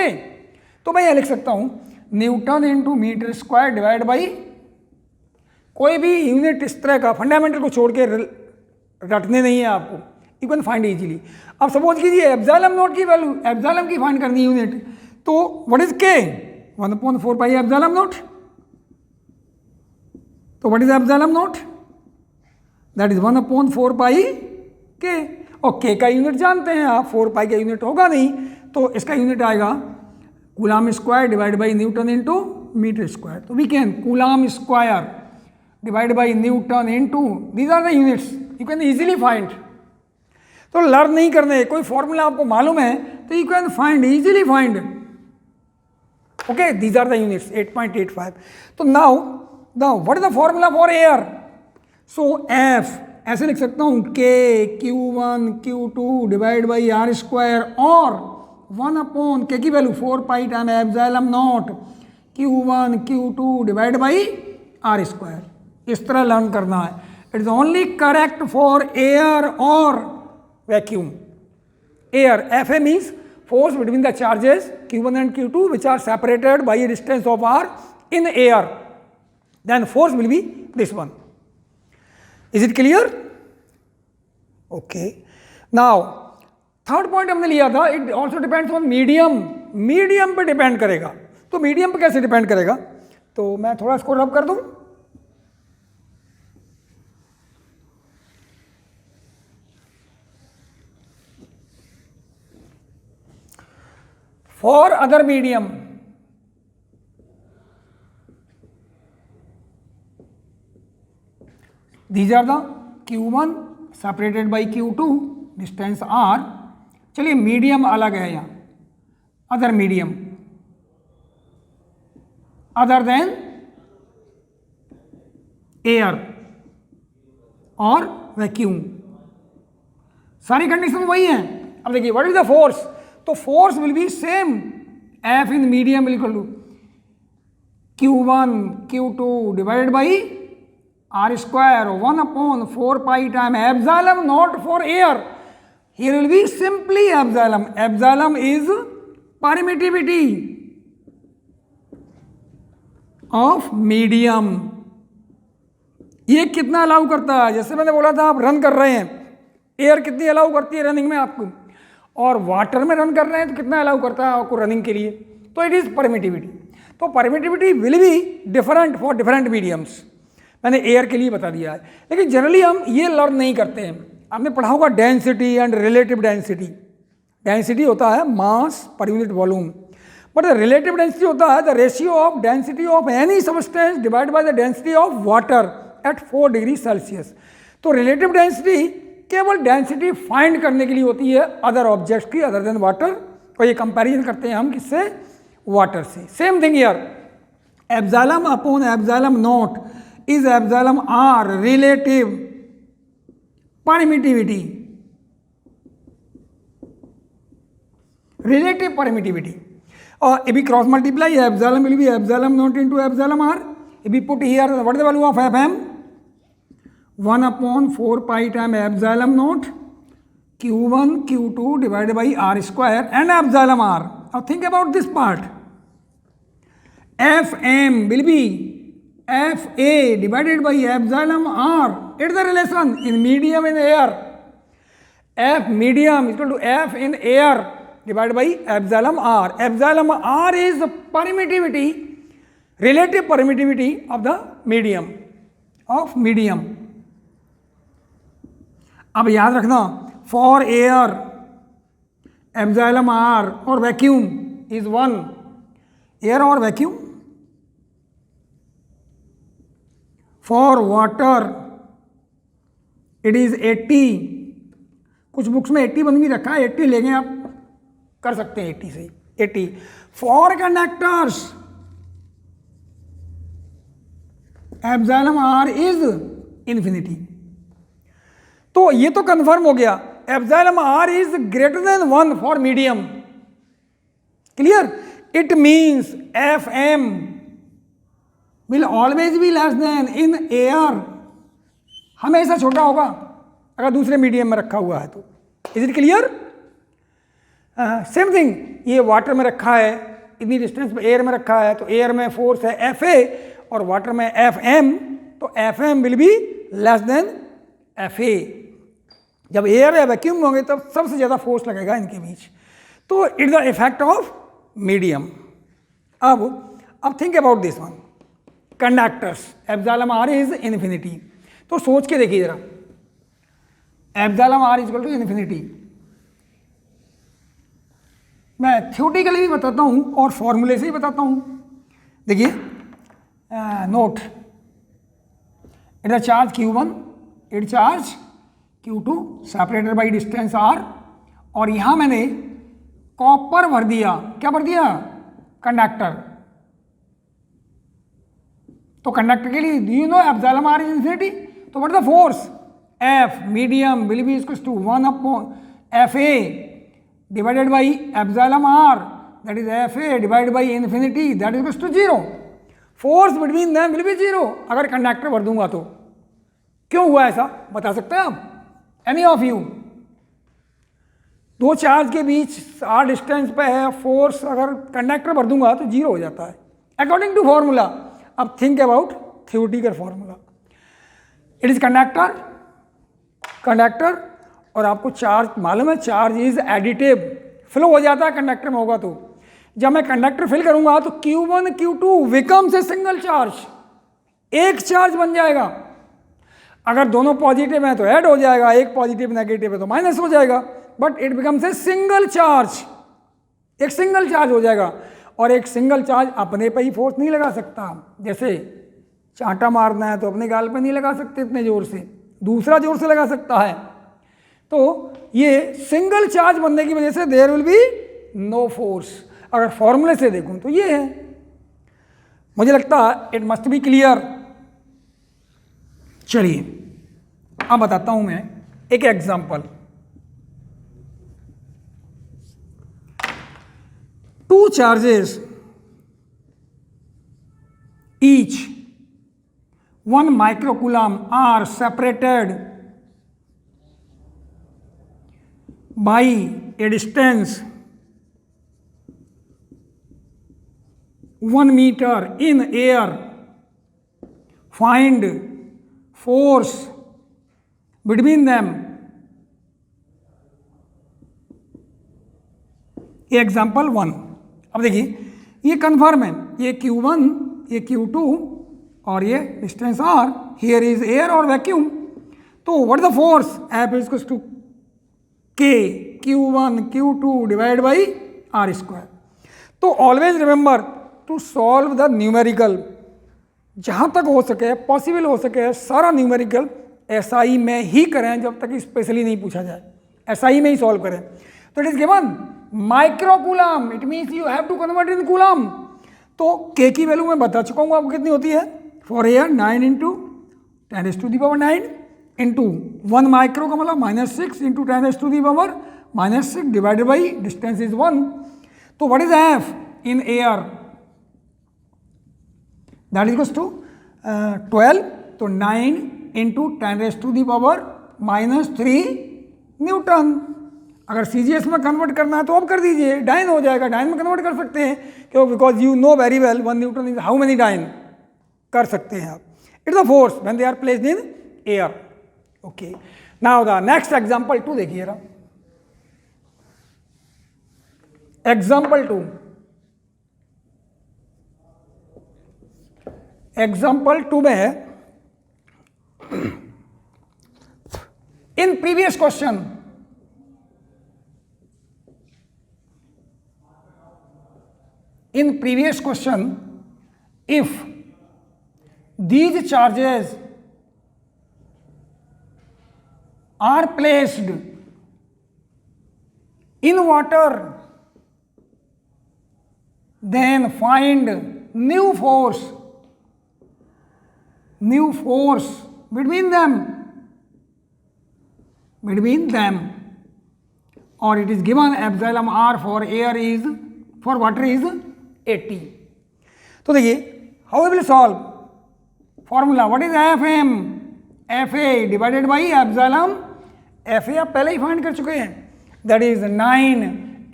तो मैं यह लिख सकता हूँ newton into metre square divide by, कोई भी unit इस तरह का फंडामेंटल को छोड़ के रटने नहीं है आपको, यू कैन फाइंड इजीली। अब सपोज कीजिए एप्सिलॉन नॉट की वैल्यू, एप्सिलॉन की फाइंड करनी यूनिट, तो what is K, 1/4 pi epsilon naught. तो what is epsilon naught? That is 1/4πk। और k का यूनिट जानते हैं आप, 4π का यूनिट होगा नहीं, तो इसका यूनिट आएगा coulomb square divide by newton into metre square. तो we can coulomb square divide by newton into, these are the units, you can easily find. तो लर्न नहीं करने, कोई फॉर्मूला आपको मालूम है तो you can find, easily find. Okay, these are the units 8.85। तो now what is the formula for air? So F ऐसे लिख सकता हूं, के Q1 Q2 divide by R square, और 1 के की value 4π time epsilon naught Q1 Q2 divide by R square. इस तरह लर्न करना है। It is only correct for air और vacuum. Air, Fa means force between the charges Q1 and Q2 which are separated by a distance of r in air, then force will be this one. Is it clear? Okay. Now third point हमने लिया था, it also depends on medium. Medium पे depend करेगा। तो medium पे कैसे depend करेगा? तो मैं थोड़ा इसको रब कर दूं। For other medium, these are the Q1 separated by Q2, distance R। चलिए मीडियम अलग है यहाँ, other medium other than air और वैक्यूम, सारी कंडीशन वही हैं। अब देखिए व्हाट इज द फोर्स? तो force will be same, F in medium will equal to Q1 Q2 divided by R square 1/4π time epsilon naught for air. Here will be simply epsilon. Epsilon is permittivity of medium. ये कितना allow करता है? जैसे मैंने बोला था आप run कर रहे हैं, एयर कितनी अलाउ करती है रनिंग में आपको, और वाटर में रन कर रहे हैं तो कितना अलाउ करता है आपको रनिंग के लिए? तो इट इज परमिटिविटी। तो permittivity will be different for different mediums. मैंने एयर के लिए बता दिया है, लेकिन जनरली हम ये लर्न नहीं करते हैं। आपने पढ़ा होगा density and relative density. Density होता है mass per unit volume, but the relative density होता है the ratio of density of any substance divide by the density of water at 4 degree Celsius. तो रिलेटिव डेंसिटी केवल density find करने के लिए होती है अदर ऑब्जेक्ट्स की, अदर देन वाटर। और ये कंपैरिजन करते हैं हम किससे? वाटर से। Same thing here, epsilon upon epsilon naught is epsilon r relative permittivity. Relative permittivity, और if we cross multiply epsilon will be epsilon naught into epsilon r. If we put here what is the value of Fm? 1/4π times epsilon naught Q1 Q2 divided by r square and epsilon r. Now think about this part. Fm will be Fa divided by epsilon r. It's the relation in medium in air. F medium is equal to F in air divided by epsilon r. Epsilon r is the permittivity, relative permittivity of the medium, of medium. अब याद रखना, for air epsilon r और vacuum is 1. Air और vacuum. For water it is 80. कुछ books में 80 बन भी रखा है, 80 लेंगे आप, कर सकते हैं 80 से 80. For conductors epsilon r is infinity. तो ये तो कंफर्म हो गया, epsilon r is greater than 1 for medium. Clear? It means Fm will always be less than in air. हमेशा छोटा होगा अगर दूसरे मीडियम में रखा हुआ है तो। Is it clear? Same thing, ये वाटर में रखा है, इतनी डिस्टेंस पे एयर में रखा है, तो एयर में फोर्स है Fa और वाटर में Fm, तो Fm will be less than Fa। जब एयर या वैक्यूम होंगे तब सबसे ज़्यादा फोर्स लगेगा इनके बीच। तो it's the effect of medium. अब think about this one. Conductors epsilon R is infinity. तो सोच के देखिए जरा, epsilon R is equal to infinity. मैं थ्योरेटिकली भी बताता हूँ और फॉर्मूले से ही बताता हूँ। देखिए note, it the charge Q1, it charge Q2 separated by distance R, और यहाँ मैंने कॉपर भर दिया। क्या भर दिया? कंडक्टर। तो कंडक्टर के लिए you know epsilon R is infinity, तो what the force? F medium will be equal to 1 upon FA divided by epsilon R, that is FA divided by infinity, that is equal to 0। Force between them will be 0 अगर conductor भर दूंगा तो। क्यों हुआ ऐसा बता सकते हैं आप? Any of you? दो चार्ज के बीच आर डिस्टेंस पे है, फोर्स अगर कंडक्टर भर दूंगा तो 0 हो जाता है अकॉर्डिंग टू फॉर्मूला। अब think about theoretical formula. It is conductor और आपको चार्ज मालूम है, चार्ज इज एडिटिव, फ्लो हो जाता है कंडक्टर में होगा तो। जब मैं कंडक्टर फिल करूंगा तो Q1 Q2 becomes a single charge, एक चार्ज बन जाएगा। अगर दोनों पॉजिटिव हैं तो ऐड हो जाएगा, एक पॉजिटिव नेगेटिव है तो माइनस हो जाएगा, but it becomes a single charge, एक सिंगल चार्ज हो जाएगा। और एक सिंगल चार्ज अपने पे ही फोर्स नहीं लगा सकता। जैसे चांटा मारना है तो अपने गाल पे नहीं लगा सकते इतने जोर से, दूसरा जोर से लगा सकता है। तो ये सिंगल चार्ज बनने की वजह से there will be no force. अगर फॉर्मूले से देखूं तो ये है। मुझे लगता है इट मस्ट बी क्लियर। चलिए अब बताता हूं मैं एक example. Two charges each 1 microcoulomb are separated by a distance 1 meter in air. Find force between them. ये एग्जाम्पल 1। अब देखिए ये कन्फर्म है, ये Q1 ये Q2 और ये distance R, here is air और वैक्यूम। तो what the force? F is equal to K Q1 Q2 divide by R square. तो always remember to solve the numerical, जहाँ तक हो सके पॉसिबल हो सके सारा न्यूमेरिकल SI में ही करें जब तक स्पेशली नहीं पूछा जाए, SI में ही सॉल्व करें। तो it is given microcoulomb, it means you have to convert in coulomb. तो K की वैल्यू मैं बता चुका हूँ आपको कितनी होती है। For air 9 into 10⁻⁹ into 1 micro का मतलब -6 into 10⁻⁻6 divided by distance is 1। तो what is F in air? That is to 12। तो 9 इंटू 10⁻³ न्यूटन। अगर CGS में कन्वर्ट करना है तो अब कर दीजिए, डाइन हो जाएगा, डाइन में कन्वर्ट कर सकते हैं क्यों? Because you know very well 1 newton is how many dyne, कर सकते हैं आप। It's the force when they are placed in air. Okay, now the next example 2 देखिए ना। एग्जांपल 2, एग्जांपल 2 में है in previous question if these charges are placed in water, then find new force between them, or it is given epsilon r for air is, for water is 80। तो देखिए how we will solve formula. What is FM? FA divided by epsilon. FA आप पहले ही find कर चुके हैं, that is 9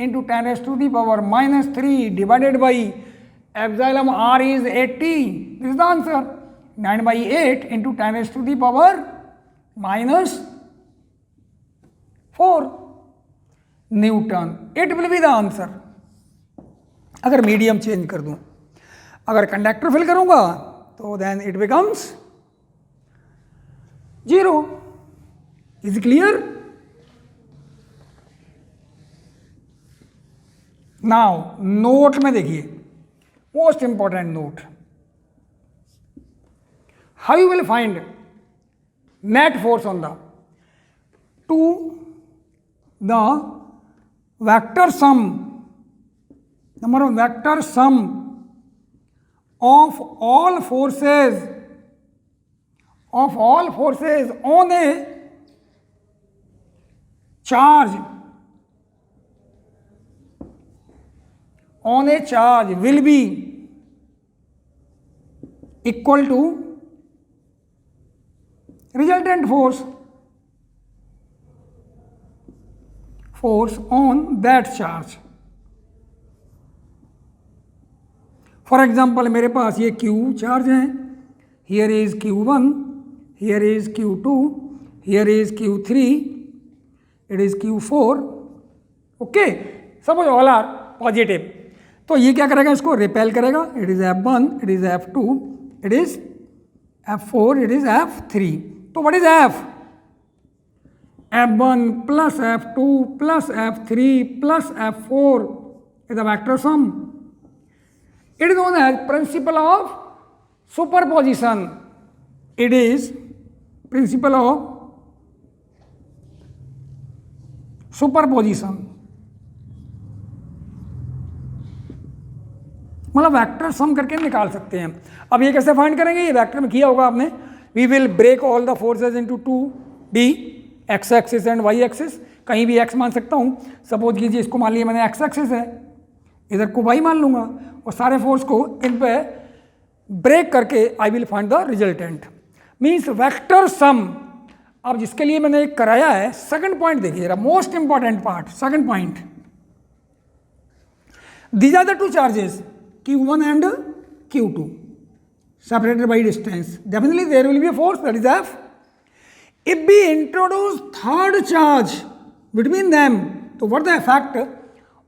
into 10⁻³ divided by epsilon R is 80। This is the answer. 9/8 into 10⁻⁴ newton. It will be the answer. अगर medium change कर दूं, अगर कंडक्टर फिल करूंगा तो then it becomes 0. Is clear? Now note में देखिए, most important note, how you will find net force on the to the vector sum, number of vector sum of all forces on a charge will be equal to resultant force on that charge. For example, मेरे पास ये Q charge है, here is Q1, here is Q2, here is Q3, it is Q4. okay, suppose all are positive. तो ये क्या करेगा, इसको repel करेगा. it is F1, it is F2, it is F4, it is F3. तो what is F? F1 plus F2 plus F3 plus F4 is a vector sum. It is known as principle of superposition. It is principle of superposition. मतलब vector sum करके निकाल सकते हैं. अब ये कैसे find करेंगे, ये वेक्टर में किया होगा आपने. We will break all the forces into 2D, x axis and y axis. कहीं भी एक्स मान सकता हूँ. सपोज कीजिए इसको मान लिया मैंने एक्स एक्सिस है, इधर को वाई मान लूँगा और सारे फोर्स को इन पे ब्रेक करके I will find the resultant. Means vector sum. अब जिसके लिए मैंने एक कराया है, सेकंड पॉइंट देखिए जरा, most important part, second point. These are the two charges Q1 and Q2 separated by distance. Definitely there will be a force, that is F. If we introduce third charge between them, so what the effect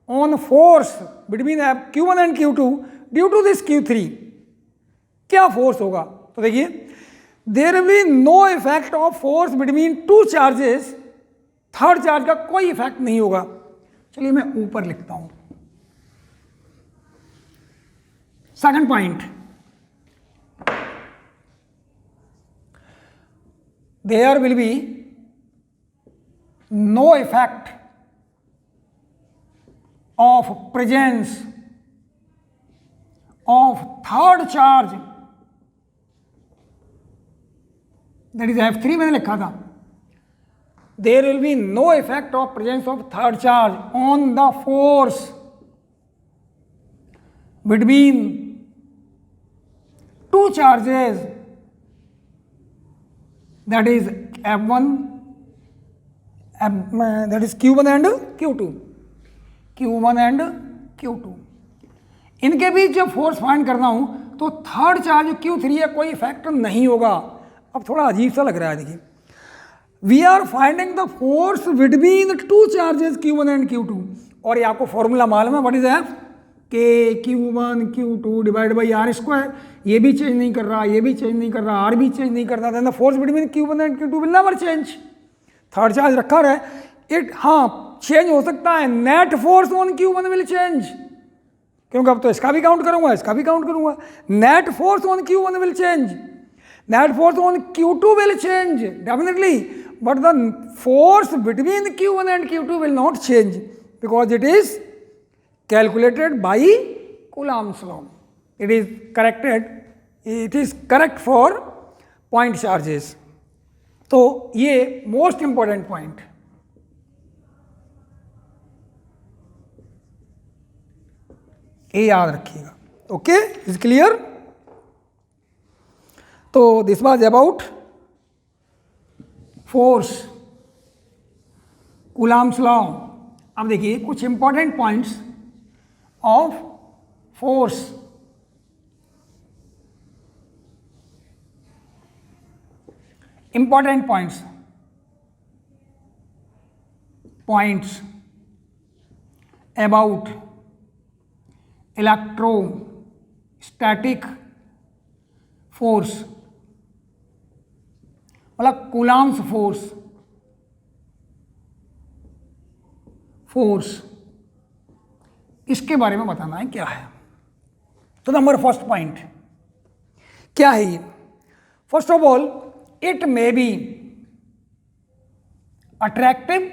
on force between Q1 and Q2 due to this Q3? क्या force होगा? तो देखिए, there will be no effect of force between two charges. Third charge का कोई effect नहीं होगा. चलिए मैं ऊपर लिखता हूं. Second point, there will be no effect of presence of third charge, that is F3 मैंने लिखा था. There will be no effect of presence of third charge on the force between two charges, that is F1, that is Q1 and Q2, Q1 and Q2. इनके बीच जब force find करना हूं तो third charge Q3 है, कोई effect नहीं होगा. अब थोड़ा अजीब सा लग रहा है. देखिए, we are finding the force between two charges Q1 and Q2. और ये आपको फॉर्मूला मालूम है, व्हाट इज एफ? के Q1 Q2 divide by R square. ये भी चेंज नहीं कर रहा, ये भी चेंज नहीं कर रहा, आर भी चेंज नहीं कर रहा. Then the force between Q1 and Q2 will never change. Third charge रखा रहे. इट हाँ चेंज हो सकता है, net force on Q1 will change, क्योंकि अब तो इसका भी काउंट करूंगा, इसका भी काउंट करूंगा. Net force on Q1 will change, net force on Q2 will change definitely, but the force between Q1 and Q2 will not change because it is calculated by Coulomb's law. It is correct for point charges. तो ये most important point. ये याद रखिएगा. Okay, is clear? तो this was about force, Coulomb's law. अब देखिए कुछ important points of force. Important points about electrostatic force, मतलब कूलम्ब्स फोर्स, फोर्स, इसके बारे में बताना है क्या है। तो नंबर फर्स्ट पॉइंट क्या है ये? First of all, it may be attractive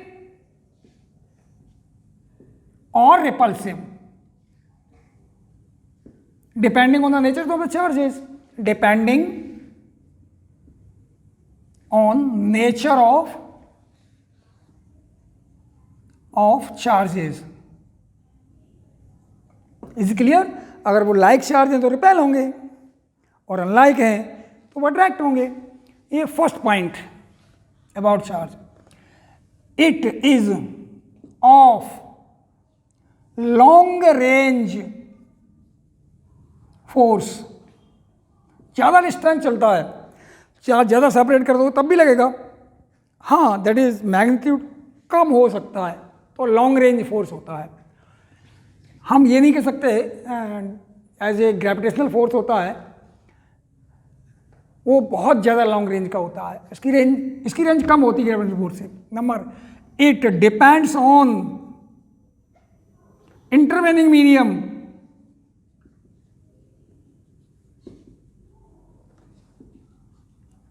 और repulsive depending on the nature of the charges, depending on nature of charges. Is clear? अगर वो लाइक चार्ज हैं तो रिपेल होंगे और अनलाइक हैं तो वो अट्रैक्ट होंगे। ये first point about charge. It is of long range force, ज़्यादा डिस्टेंस चलता है, चार्ज ज़्यादा सेपरेट कर दो तब भी लगेगा। हाँ, दैट इज मैग्नीट्यूड कम हो सकता है तो लॉन्ग रेंज फोर्स होता है। हम ये नहीं कह सकते एज ए ग्रेविटेशनल फोर्स होता है वो बहुत ज़्यादा लॉन्ग रेंज का होता है, इसकी रेंज कम होती है ग्रेविटेशनल फोर्स से। Number, it depends on intervening medium,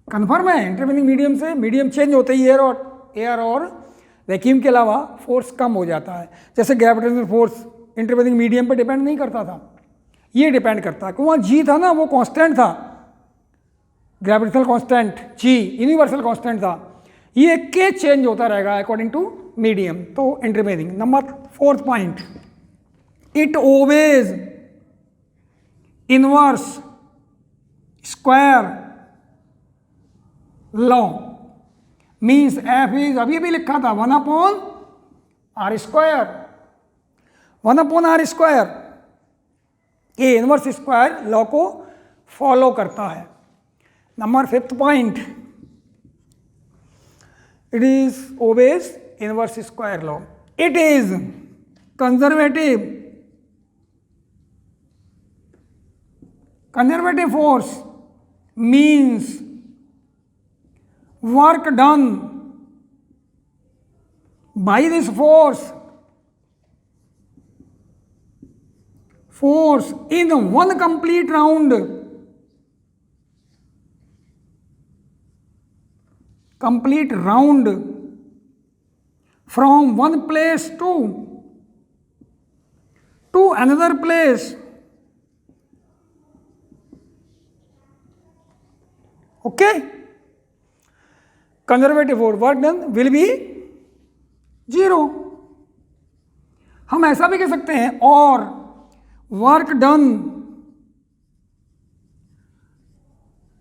confirm है इंटरवेनिंग मीडियम से मीडियम चेंज होते ही एयर और वैक्यूम के अलावा फोर्स कम हो जाता है। जैसे ग्रेविटेशनल फोर्स इंटरवेनिंग मीडियम पर डिपेंड नहीं करता था, ये डिपेंड करता है, क्योंकि वहाँ जी था ना, वो कांस्टेंट था, ग्रेविटेशनल कांस्टेंट जी यूनिवर्सल कांस्टेंट था। ये के चेंज होता रहेगा अकॉर्डिंग टू मीडियम, तो intervening. Number fourth point, it always inverse square law, means F is, अभी भी लिखा था 1/r स्क्वायर, 1/r स्क्वायर, ये इनवर्स स्क्वायर लॉ को फॉलो करता है। Number fifth point, it is always inverse square law, it is conservative, conservative force means work done by this force in one complete round, from one place to another place. Okay? Conservative force work done will be 0। हम ऐसा भी कह सकते हैं, और work done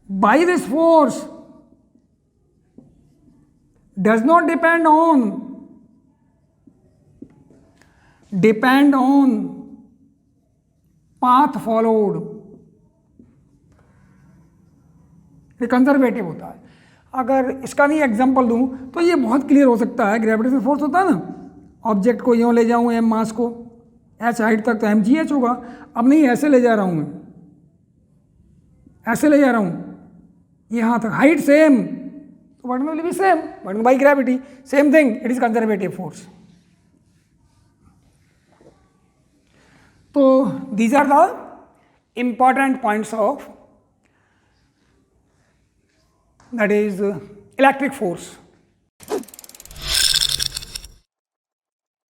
by this force does not depend on path followed, ये conservative होता है। अगर इसका नहीं एग्जांपल दूं तो ये बहुत क्लियर हो सकता है। ग्रेविटेशनल फोर्स होता है ना, ऑब्जेक्ट को यूँ ले जाऊँ एम मास को एच हाइट तक तो mgh होगा। अब नहीं, ऐसे ले जा रहा हूँ मैं, ऐसे ले जा रहा हूँ यहाँ तक, हाइट सेम, तो work will be same, work by gravity same thing, it is conservative force. तो these are the important points of that is electric force.